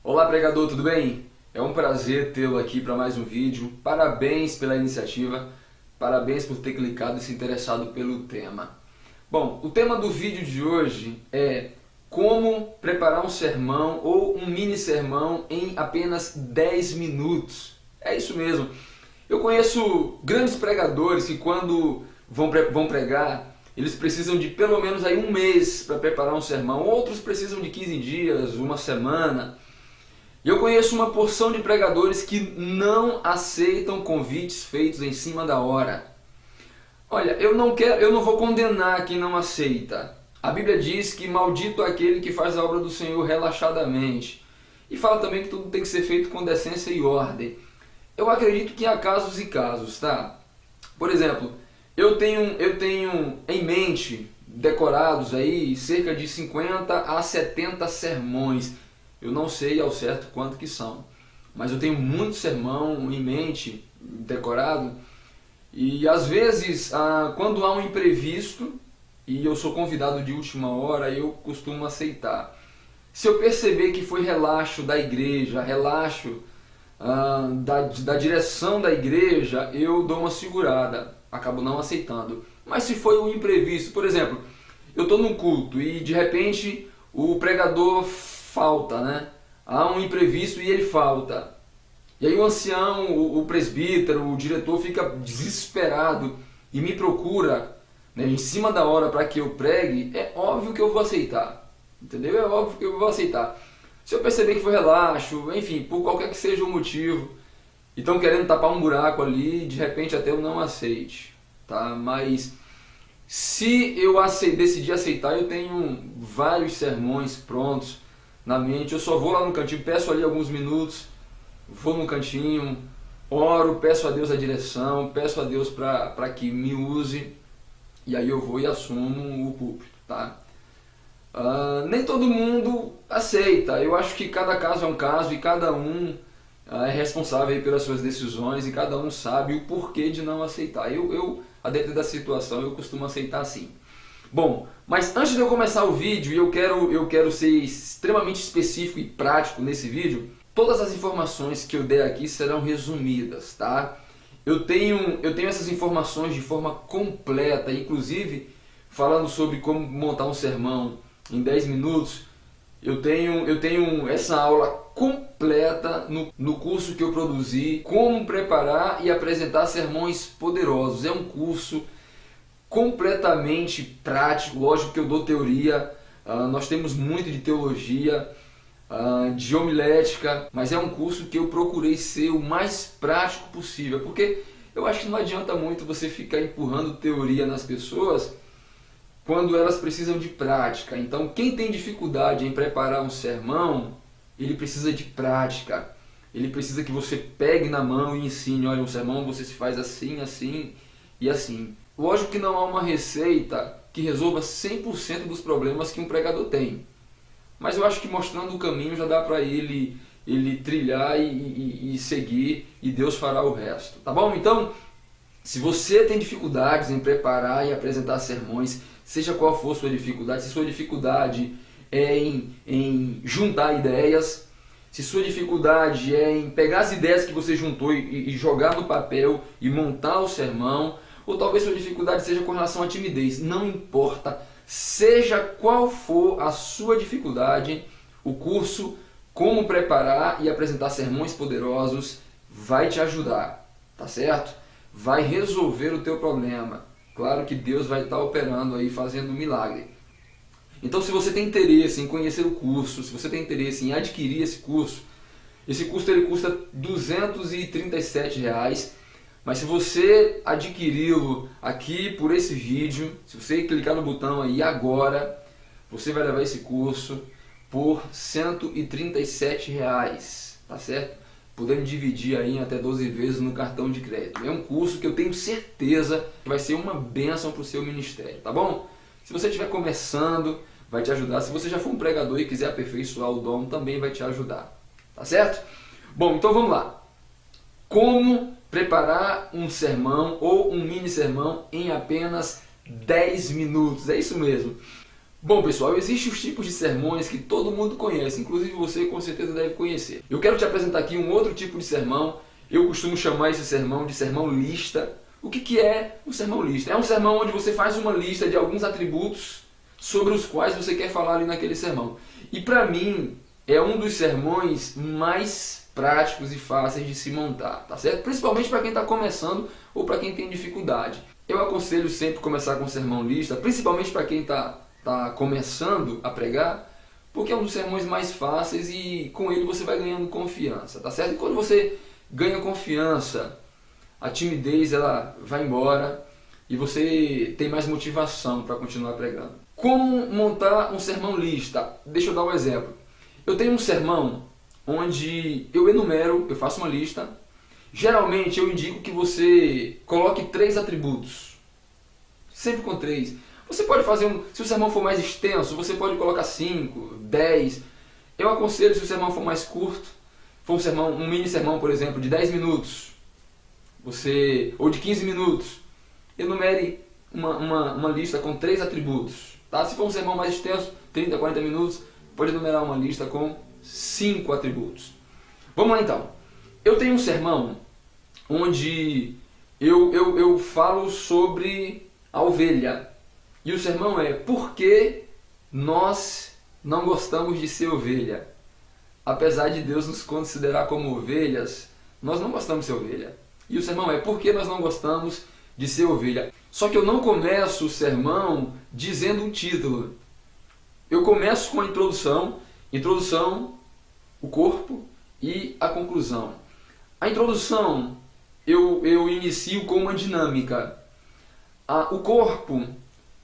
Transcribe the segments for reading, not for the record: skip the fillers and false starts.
Olá pregador, tudo bem? É um prazer tê-lo aqui para mais um vídeo. Parabéns pela iniciativa, parabéns por ter clicado e se interessado pelo tema. Bom, o tema do vídeo de hoje é como preparar um sermão ou um mini sermão em apenas 10 minutos. É isso mesmo. Eu conheço grandes pregadores que quando vão pregar, eles precisam de pelo menos aí um mês para preparar um sermão. Outros precisam de 15 dias, uma semana. E eu conheço uma porção de pregadores que não aceitam convites feitos em cima da hora. Olha, eu não vou condenar quem não aceita. A Bíblia diz que maldito é aquele que faz a obra do Senhor relaxadamente. E fala também que tudo tem que ser feito com decência e ordem. Eu acredito que há casos e casos, tá? Por exemplo, eu tenho em mente, decorados aí, cerca de 50 a 70 sermões. Eu não sei ao certo quanto que são, mas eu tenho muito sermão em mente, decorado, e às vezes, quando há um imprevisto, e eu sou convidado de última hora, eu costumo aceitar. Se eu perceber que foi relaxo da igreja, relaxo da direção da igreja, eu dou uma segurada, acabo não aceitando. Mas se foi um imprevisto, por exemplo, eu estou num culto e de repente o pregador falta, né? Há um imprevisto e ele falta. E aí o ancião, o presbítero, o diretor fica desesperado e me procura, né, em cima da hora para que eu pregue. É óbvio que eu vou aceitar, entendeu? É óbvio que eu vou aceitar. Se eu perceber que foi relaxo, enfim, por qualquer que seja o motivo, e estão querendo tapar um buraco ali, de repente até eu não aceite, tá? Mas se eu decidir aceitar, eu tenho vários sermões prontos na mente. Eu só vou lá no cantinho, peço ali alguns minutos, vou no cantinho, oro, peço a Deus a direção, peço a Deus para que me use, e aí eu vou e assumo o púlpito, tá? Nem todo mundo aceita. Eu acho que cada caso é um caso e cada um é responsável aí pelas suas decisões e cada um sabe o porquê de não aceitar. A depender da situação, eu costumo aceitar sim. Bom, mas antes de eu começar o vídeo, eu quero ser extremamente específico e prático nesse vídeo. Todas as informações que eu der aqui serão resumidas, tá? Eu tenho essas informações de forma completa, inclusive falando sobre como montar um sermão em 10 minutos. Eu tenho essa aula completa no curso que eu produzi, Como Preparar e Apresentar Sermões Poderosos. É um curso completamente prático. Lógico que eu dou teoria, nós temos muito de teologia, de homilética, mas é um curso que eu procurei ser o mais prático possível, porque eu acho que não adianta muito você ficar empurrando teoria nas pessoas quando elas precisam de prática. Então quem tem dificuldade em preparar um sermão, ele precisa de prática, ele precisa que você pegue na mão e ensine. Olha, um sermão você se faz assim, assim e assim. Lógico que não há uma receita que resolva 100% dos problemas que um pregador tem. Mas eu acho que mostrando o caminho já dá para ele trilhar e seguir, e Deus fará o resto. Tá bom? Então, se você tem dificuldades em preparar e apresentar sermões, seja qual for sua dificuldade, se sua dificuldade é em juntar ideias, se sua dificuldade é em pegar as ideias que você juntou e jogar no papel e montar o sermão, ou talvez sua dificuldade seja com relação à timidez, não importa, seja qual for a sua dificuldade, o curso Como Preparar e Apresentar Sermões Poderosos vai te ajudar, tá certo? Vai resolver o teu problema. Claro que Deus vai estar operando aí, fazendo um milagre. Então, se você tem interesse em conhecer o curso, se você tem interesse em adquirir esse curso ele custa R$ 237. Mas se você adquiri-lo aqui por esse vídeo, se você clicar no botão aí agora, você vai levar esse curso por R$ 137, tá certo? Podendo dividir aí em até 12 vezes no cartão de crédito. É um curso que eu tenho certeza que vai ser uma bênção para o seu ministério, tá bom? Se você estiver começando, vai te ajudar. Se você já for um pregador e quiser aperfeiçoar o dom, também vai te ajudar, tá certo? Bom, então vamos lá. Como preparar um sermão ou um mini sermão em apenas 10 minutos. É isso mesmo. Bom, pessoal, existem os tipos de sermões que todo mundo conhece, inclusive você com certeza deve conhecer. Eu quero te apresentar aqui um outro tipo de sermão. Eu costumo chamar esse sermão de sermão lista. O que é um sermão lista? É um sermão onde você faz uma lista de alguns atributos sobre os quais você quer falar ali naquele sermão. E para mim, é um dos sermões mais práticos e fáceis de se montar, tá certo? Principalmente para quem está começando ou para quem tem dificuldade. Eu aconselho sempre começar com sermão lista, principalmente para quem está começando a pregar, porque é um dos sermões mais fáceis e com ele você vai ganhando confiança, tá certo? E quando você ganha confiança, a timidez ela vai embora e você tem mais motivação para continuar pregando. Como montar um sermão lista? Deixa eu dar um exemplo. Eu tenho um sermão onde eu enumero, eu faço uma lista. Geralmente eu indico que você coloque 3 atributos, sempre com 3. Você pode fazer, se o sermão for mais extenso, você pode colocar 5, 10. Eu aconselho, se o sermão for mais curto, for um sermão, um mini sermão, por exemplo, de 10 minutos, ou de 15 minutos, enumere uma lista com 3 atributos. Tá? Se for um sermão mais extenso, 30, 40 minutos, pode enumerar uma lista com 5 atributos. Vamos lá então. Eu tenho um sermão onde eu falo sobre a ovelha. E o sermão é: por que nós não gostamos de ser ovelha? Apesar de Deus nos considerar como ovelhas, nós não gostamos de ser ovelha. E o sermão é: por que nós não gostamos de ser ovelha? Só que eu não começo o sermão dizendo um título. Eu começo com a introdução, o corpo e a conclusão. A introdução eu inicio com uma dinâmica. O corpo,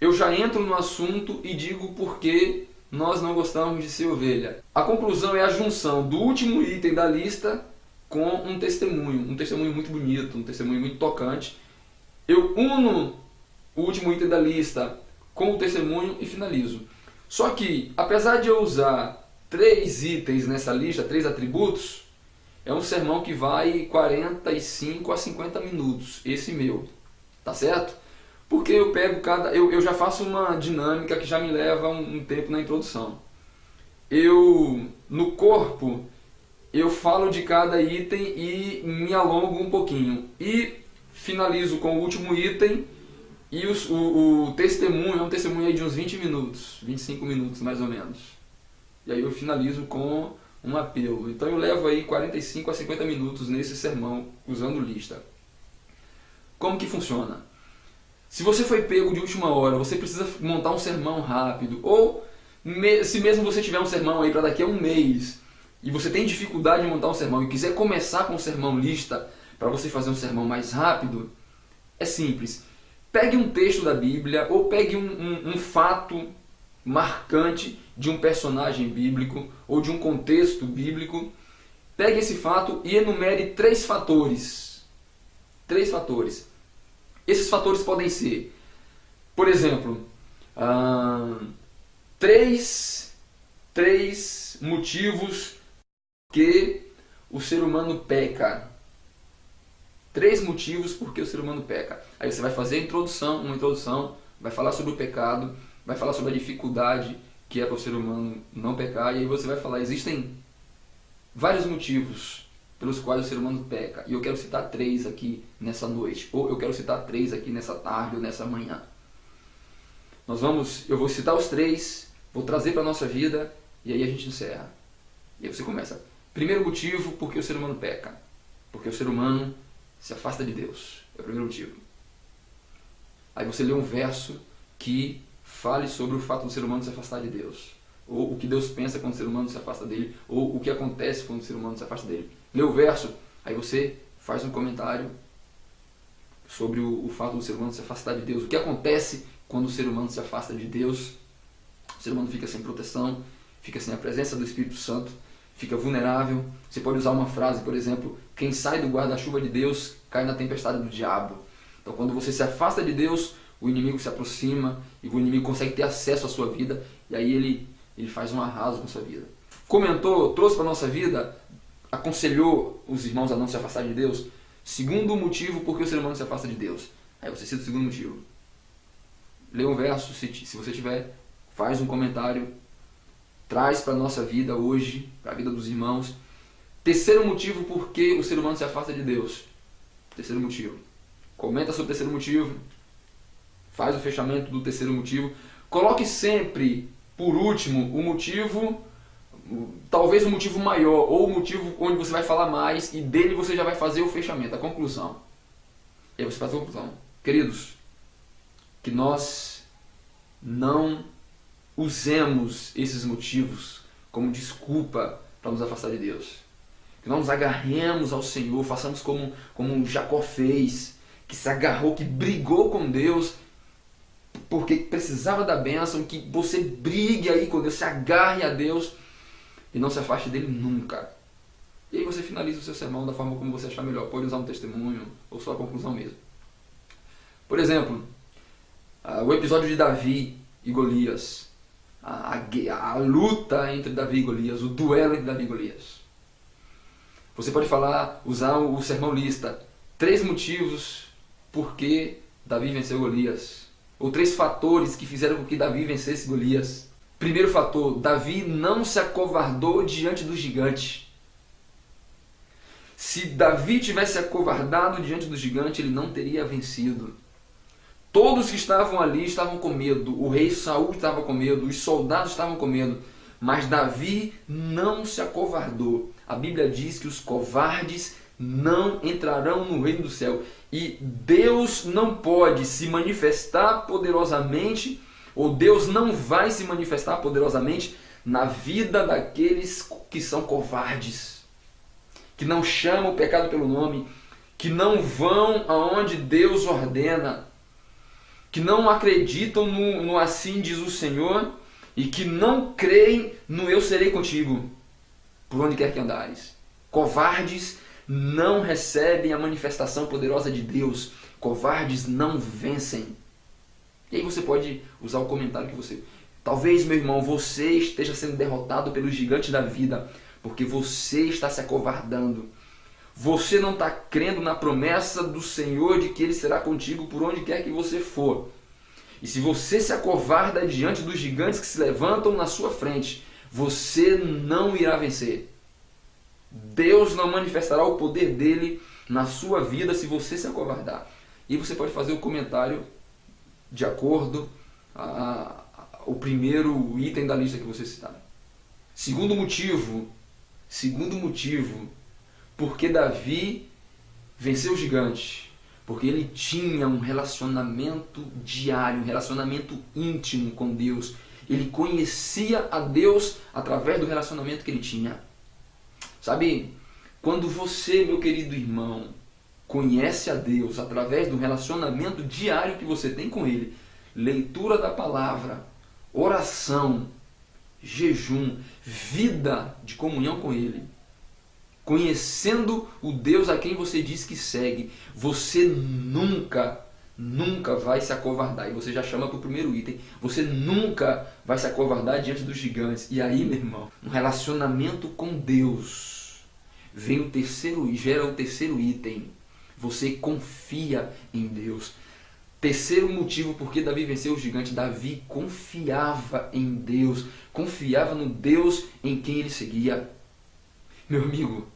eu já entro no assunto e digo por que nós não gostamos de ser ovelha. A conclusão é a junção do último item da lista com um testemunho muito bonito, um testemunho muito tocante. Eu uno o último item da lista com o testemunho e finalizo. Só que, apesar de eu usar 3 itens nessa lista, 3 atributos, é um sermão que vai 45 a 50 minutos, esse meu, tá certo? Porque eu pego eu já faço uma dinâmica que já me leva um tempo na introdução. No corpo, eu falo de cada item e me alongo um pouquinho. E finalizo com o último item e o testemunho é um testemunho aí de uns 20 minutos, 25 minutos mais ou menos. E aí eu finalizo com um apelo. Então eu levo aí 45 a 50 minutos nesse sermão usando lista. Como que funciona? Se você foi pego de última hora, você precisa montar um sermão rápido, ou se mesmo você tiver um sermão aí para daqui a um mês, e você tem dificuldade em montar um sermão e quiser começar com um sermão lista, para você fazer um sermão mais rápido, é simples. Pegue um texto da Bíblia, ou pegue um fato marcante de um personagem bíblico, ou de um contexto bíblico, pegue esse fato e enumere 3 fatores. 3 fatores. Esses fatores podem ser, por exemplo, 3 motivos que o ser humano peca. 3 motivos porque o ser humano peca. Aí você vai fazer uma introdução, vai falar sobre o pecado, vai falar sobre a dificuldade que é para o ser humano não pecar, e aí você vai falar: existem vários motivos pelos quais o ser humano peca, e eu quero citar 3 aqui nessa noite, ou eu quero citar 3 aqui nessa tarde ou nessa manhã. Eu vou citar os 3, vou trazer para a nossa vida, e aí a gente encerra. E aí você começa. Primeiro motivo porque o ser humano peca. Porque o ser humano se afasta de Deus. É o primeiro motivo. Aí você lê um verso que fale sobre o fato do ser humano se afastar de Deus. Ou o que Deus pensa quando o ser humano se afasta dele, ou o que acontece quando o ser humano se afasta dele. Lê o verso, aí você faz um comentário sobre o fato do ser humano se afastar de Deus. O que acontece quando o ser humano se afasta de Deus? O ser humano fica sem proteção, fica sem a presença do Espírito Santo, fica vulnerável. Você pode usar uma frase, por exemplo: quem sai do guarda-chuva de Deus cai na tempestade do diabo. Então, quando você se afasta de Deus, o inimigo se aproxima e o inimigo consegue ter acesso à sua vida, e aí ele faz um arraso na sua vida. Comentou, trouxe para a nossa vida, aconselhou os irmãos a não se afastar de Deus. Segundo motivo porque o ser humano se afasta de Deus. Aí você cita o segundo motivo. Lê um verso, se você tiver, faz um comentário, traz para a nossa vida hoje, para a vida dos irmãos. Terceiro motivo por que o ser humano se afasta de Deus. Terceiro motivo. Comenta sobre o terceiro motivo. Faz o fechamento do terceiro motivo. Coloque sempre, por último, o motivo, talvez o motivo maior, ou o motivo onde você vai falar mais, e dele você já vai fazer o fechamento, a conclusão. E aí você faz a conclusão. Queridos, que nós não usemos esses motivos como desculpa para nos afastar de Deus. Que nós nos agarremos ao Senhor, façamos como Jacó fez, que se agarrou, que brigou com Deus, porque precisava da bênção, que você brigue aí com Deus, se agarre a Deus e não se afaste dele nunca. E aí você finaliza o seu sermão da forma como você achar melhor. Pode usar um testemunho ou só a conclusão mesmo. Por exemplo, o episódio de Davi e Golias, a luta entre Davi e Golias, o duelo entre Davi e Golias. Você pode usar o sermão lista, 3 motivos por que Davi venceu Golias, ou 3 fatores que fizeram com que Davi vencesse Golias. Primeiro fator, Davi não se acovardou diante do gigante. Se Davi tivesse acovardado diante do gigante, ele não teria vencido. Todos que estavam ali estavam com medo, o rei Saul estava com medo, os soldados estavam com medo, mas Davi não se acovardou. A Bíblia diz que os covardes não entrarão no reino do céu. E Deus não pode se manifestar poderosamente, ou Deus não vai se manifestar poderosamente na vida daqueles que são covardes, que não chamam o pecado pelo nome, que não vão aonde Deus ordena, que não acreditam no assim diz o Senhor e que não creem no eu serei contigo, por onde quer que andares. Covardes não recebem a manifestação poderosa de Deus. Covardes não vencem. E aí você pode usar o comentário que você... Talvez, meu irmão, você esteja sendo derrotado pelo gigante da vida, porque você está se acovardando. Você não está crendo na promessa do Senhor de que Ele será contigo por onde quer que você for. E se você se acovarda diante dos gigantes que se levantam na sua frente, você não irá vencer. Deus não manifestará o poder dele na sua vida se você se acovardar. E você pode fazer o comentário de acordo o primeiro item da lista que você citar. Segundo motivo, porque Davi venceu o gigante, porque ele tinha um relacionamento diário, um relacionamento íntimo com Deus. Ele conhecia a Deus através do relacionamento que ele tinha. Sabe, quando você, meu querido irmão, conhece a Deus através do relacionamento diário que você tem com Ele, leitura da palavra, oração, jejum, vida de comunhão com Ele, conhecendo o Deus a quem você diz que segue, você nunca vai se acovardar. E você já chama para o primeiro item. Você nunca vai se acovardar diante dos gigantes. E aí, meu irmão, um relacionamento com Deus vem o terceiro, gera o terceiro item. Você confia em Deus. Terceiro motivo porque Davi venceu o gigante. Davi confiava em Deus. Confiava no Deus em quem ele seguia. Meu amigo,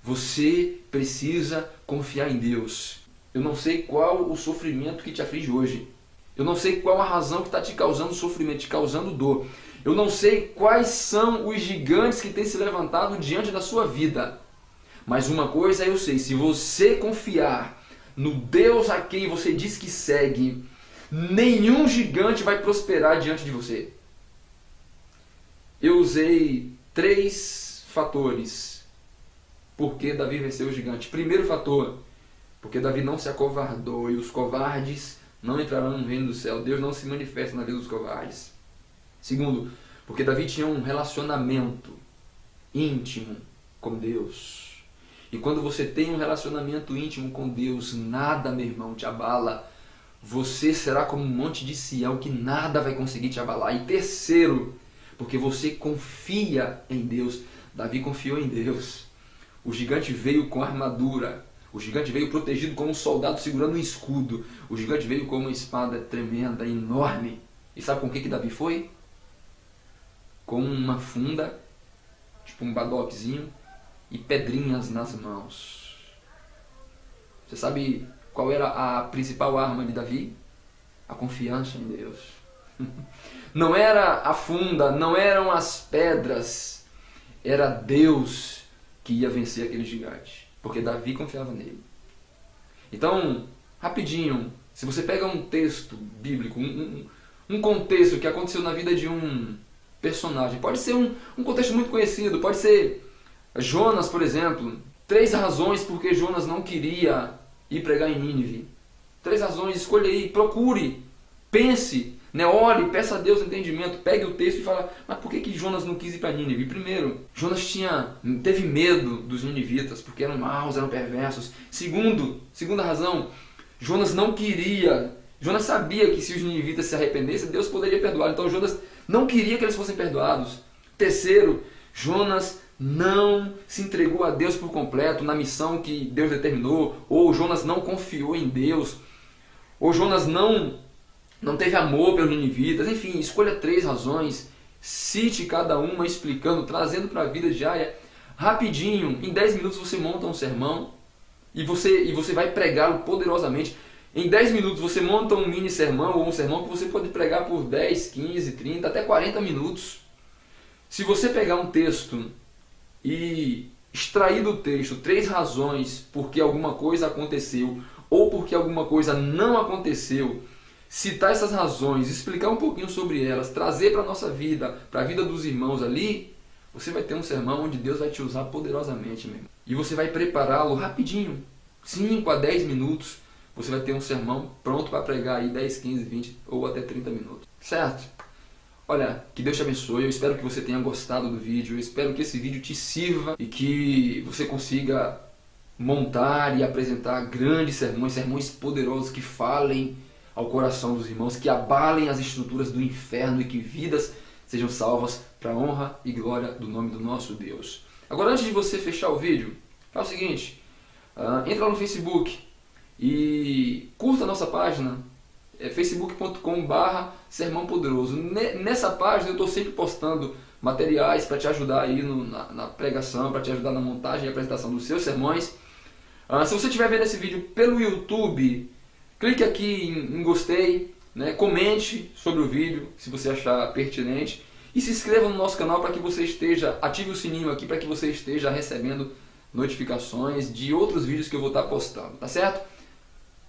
você precisa confiar em Deus. Eu não sei qual o sofrimento que te aflige hoje. Eu não sei qual a razão que está te causando sofrimento, te causando dor. Eu não sei quais são os gigantes que têm se levantado diante da sua vida. Mas uma coisa eu sei, se você confiar no Deus a quem você diz que segue, nenhum gigante vai prosperar diante de você. Eu usei 3 fatores porque Davi venceu o gigante. Primeiro fator, porque Davi não se acovardou e os covardes não entrarão no reino do céu. Deus não se manifesta na vida dos covardes. Segundo, porque Davi tinha um relacionamento íntimo com Deus. E quando você tem um relacionamento íntimo com Deus, nada, meu irmão, te abala. Você será como um monte de Sião que nada vai conseguir te abalar. E terceiro, porque você confia em Deus. Davi confiou em Deus. O gigante veio com armadura. O gigante veio protegido como um soldado segurando um escudo. O gigante veio com uma espada tremenda, enorme. E sabe com o que Davi foi? com uma funda, tipo um badoquezinho, e pedrinhas nas mãos. Você sabe qual era a principal arma de Davi? A confiança em Deus. Não era a funda, não eram as pedras, era Deus que ia vencer aquele gigante, porque Davi confiava nele. Então, rapidinho, se você pega um texto bíblico, um contexto que aconteceu na vida de um personagem, pode ser um contexto muito conhecido, pode ser Jonas, por exemplo. 3 razões porque Jonas não queria ir pregar em Nínive. 3 razões, escolha aí, procure, pense, né? Ore, peça a Deus entendimento, pegue o texto e fala, mas por que Jonas não quis ir para Nínive? Primeiro, Jonas teve medo dos ninivitas, porque eram maus, eram perversos. Segunda razão, Jonas sabia que se os ninivitas se arrependessem, Deus poderia perdoar. Então Jonas não queria que eles fossem perdoados. Terceiro, Jonas não se entregou a Deus por completo na missão que Deus determinou, ou Jonas não confiou em Deus, ou Jonas não teve amor pelos ninivitas. Enfim, escolha 3 razões, cite cada uma explicando, trazendo para a vida diária. Rapidinho, em 10 minutos você monta um sermão e você vai pregá-lo poderosamente. Em 10 minutos você monta um mini sermão ou um sermão que você pode pregar por 10, 15, 30, até 40 minutos. Se você pegar um texto e extrair do texto 3 razões porque alguma coisa aconteceu ou porque alguma coisa não aconteceu, citar essas razões, explicar um pouquinho sobre elas, trazer para a nossa vida, para a vida dos irmãos ali, você vai ter um sermão onde Deus vai te usar poderosamente mesmo. E você vai prepará-lo rapidinho, 5 a 10 minutos, você vai ter um sermão pronto para pregar aí 10, 15, 20 ou até 30 minutos. Certo? Olha, que Deus te abençoe, eu espero que você tenha gostado do vídeo, eu espero que esse vídeo te sirva e que você consiga montar e apresentar grandes sermões, sermões poderosos que falem ao coração dos irmãos, que abalem as estruturas do inferno e que vidas sejam salvas para a honra e glória do nome do nosso Deus. Agora, antes de você fechar o vídeo, faz o seguinte, entra no Facebook e curta a nossa página, facebook.com/sermão poderoso. Nessa página eu estou sempre postando materiais para te ajudar aí na pregação, para te ajudar na montagem e apresentação dos seus sermões. Se você estiver vendo esse vídeo pelo YouTube, clique aqui em gostei, né? Comente sobre o vídeo se você achar pertinente e se inscreva no nosso canal para que você ative o sininho aqui para que você esteja recebendo notificações de outros vídeos que eu vou estar postando, tá certo?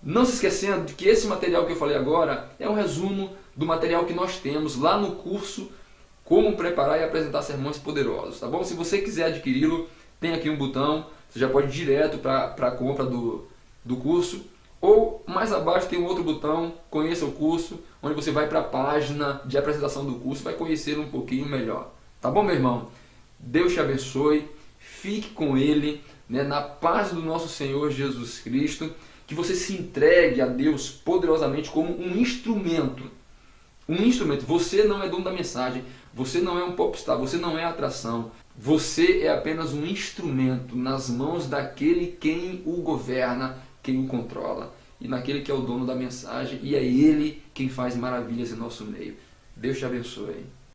Não se esquecendo de que esse material que eu falei agora é um resumo do material que nós temos lá no curso Como Preparar e Apresentar Sermões Poderosos, tá bom? Se você quiser adquiri-lo, tem aqui um botão, você já pode ir direto para a compra do curso, ou mais abaixo tem um outro botão, Conheça o Curso, onde você vai para a página de apresentação do curso, vai conhecer um pouquinho melhor. Tá bom, meu irmão? Deus te abençoe, fique com Ele, né, na paz do nosso Senhor Jesus Cristo, que você se entregue a Deus poderosamente como um instrumento. Um instrumento. Você não é dono da mensagem, você não é um popstar, você não é atração. Você é apenas um instrumento nas mãos daquele quem o governa, quem o controla. E naquele que é o dono da mensagem, e é Ele quem faz maravilhas em nosso meio. Deus te abençoe.